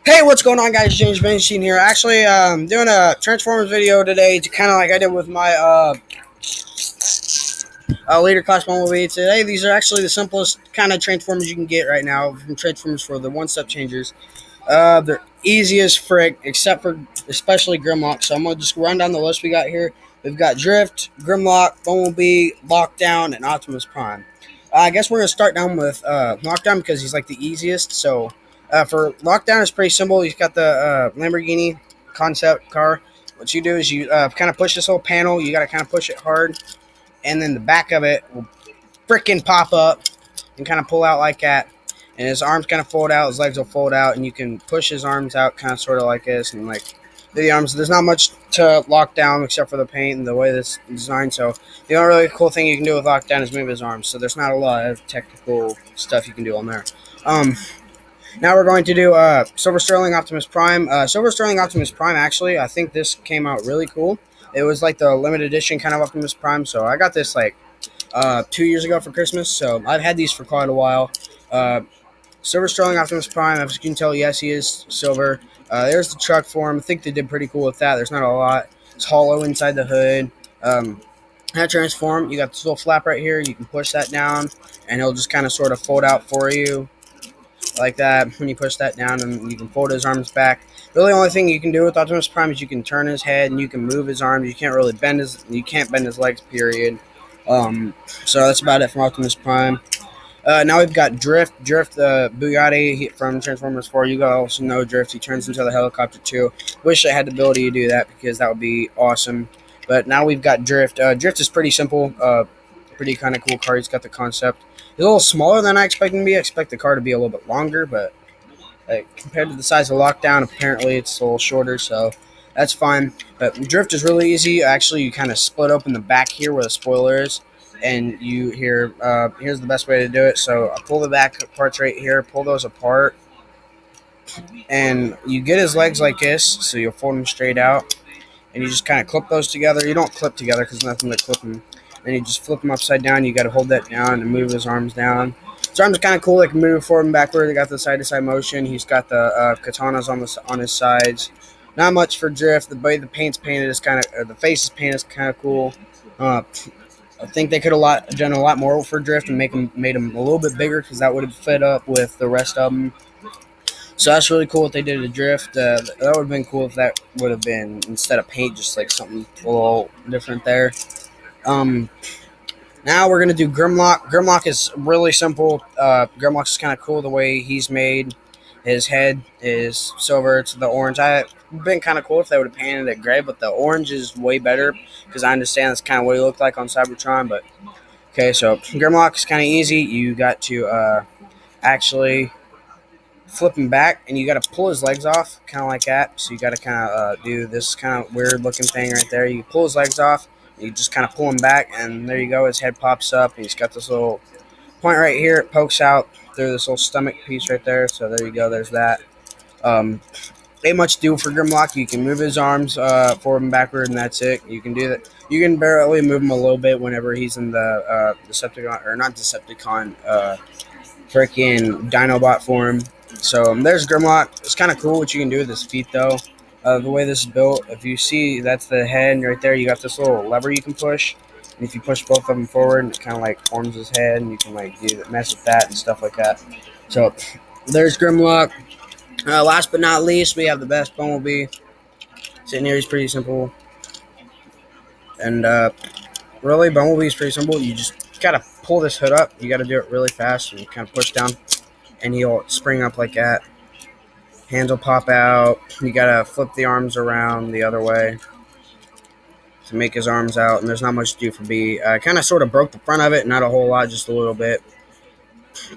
Hey, what's going on, guys? James Benstein here. Actually, doing a Transformers video today, to kind of like I did with my leader class Bumblebee. Today, these are actually the simplest kind of Transformers you can get right now from Transformers for the one-step changers. They're easy as frick, except for especially Grimlock. So I'm gonna just run down the list we got here. We've got Drift, Grimlock, Bumblebee, Lockdown, and Optimus Prime. I guess we're gonna start down with Lockdown because he's like the easiest. So for Lockdown, it's pretty simple. He's got the Lamborghini concept car. What you do is you kind of push this whole panel. You got to kind of push it hard, and then the back of it will freaking pop up and kind of pull out like that. And his arms kind of fold out, his legs will fold out, and you can push his arms out kind of sort of like this. And like the arms, there's not much to lock down except for the paint and the way this is designed. So the only really cool thing you can do with lockdown is move his arms. So there's not a lot of technical stuff you can do on there. Now we're going to do Silver Sterling Optimus Prime. Silver Sterling Optimus Prime, actually, I think this came out really cool. It was like the limited edition kind of Optimus Prime. So I got this like 2 years ago for Christmas. So I've had these for quite a while. Silver Sterling Optimus Prime, as you can tell, yes, he is silver. There's the truck for him. I think they did pretty cool with that. There's not a lot. It's hollow inside the hood. How to transform, you got this little flap right here. You can push that down, and it'll just kind of sort of fold out for you like that. When you push that down, and you can fold his arms back. Really, the only thing you can do with Optimus Prime is you can turn his head, and you can move his arms. You can't really bend his. You can't bend his legs. Period. So that's about it from Optimus Prime. Now we've got Drift. Drift, the Bugatti from Transformers 4. You guys also know Drift. He turns into the helicopter too. Wish I had the ability to do that because that would be awesome. But now we've got Drift. Drift is pretty simple. Pretty kind of cool car. He's got the concept. He's a little smaller than I expected him to be. I expect the car to be a little bit longer, but compared to the size of Lockdown, apparently it's a little shorter, so that's fine. But Drift is really easy. Actually, you kind of split open the back here where the spoiler is, and you here's the best way to do it. So I pull the back parts right here, pull those apart, and you get his legs like this, so you'll fold them straight out, and you just kind of clip those together. You don't clip together because nothing to clip them. Then you just flip them upside down. You got to hold that down and move his arms down. His arms are kind of cool. They can move forward and backward. They got the side-to-side motion. He's got the katanas on his sides. Not much for Drift. The way the paint's painted is kind of, the face is painted is kind of cool. I think they could have done a lot more for Drift and made him a little bit bigger because that would have fit up with the rest of them. So that's really cool what they did to Drift. That would have been cool if that would have been, instead of paint, just like something a little different there. Now we're going to do Grimlock. Grimlock is really simple. Grimlock is kind of cool the way he's made. His head is silver to the orange. It would have been kind of cool if they would have painted it gray, but the orange is way better because I understand that's kind of what he looked like on Cybertron. But okay, so Grimlock is kind of easy. You got to actually flip him back, and you got to pull his legs off, kind of like that. So you got to kind of do this kind of weird looking thing right there. You pull his legs off. You just kind of pull him back, and there you go. His head pops up, and he's got this little point right here. It pokes out through this little stomach piece right there. So there you go. There's that. Ain't much to do for Grimlock. You can move his arms forward and backward, and that's it. You can do that. You can barely move him a little bit whenever he's in the Decepticon, or not Decepticon, freaking Dinobot form. So there's Grimlock. It's kind of cool what you can do with his feet, though. The way this is built, if you see, that's the head right there. You got this little lever you can push, and if you push both of them forward, it kind of like forms his head, and you can like mess with that and stuff like that. So there's Grimlock. Last but not least, we have the best Bumblebee. Sitting here, he's pretty simple, and really, Bumblebee's pretty simple. You just gotta pull this hood up. You gotta do it really fast, and you kind of push down, and he'll spring up like that. Hands will pop out. You gotta flip the arms around the other way to make his arms out, and there's not much to do for B. Kind of sort of broke the front of it, not a whole lot, just a little bit.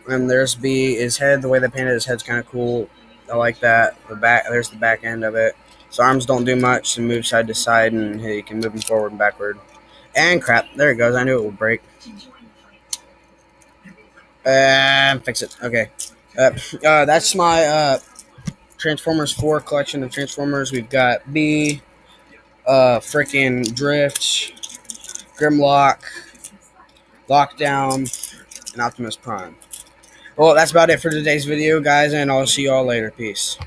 And there's B. His head, the way they painted his head's kind of cool. I like that. There's the back end of it. His arms don't do much to move side to side, and he can move them forward and backward. And crap, there it goes. I knew it would break. Fix it. Okay. That's my Transformers 4 collection of Transformers. We've got B, freaking Drift, Grimlock, Lockdown, and Optimus Prime. Well, that's about it for today's video, guys, and I'll see you all later. Peace.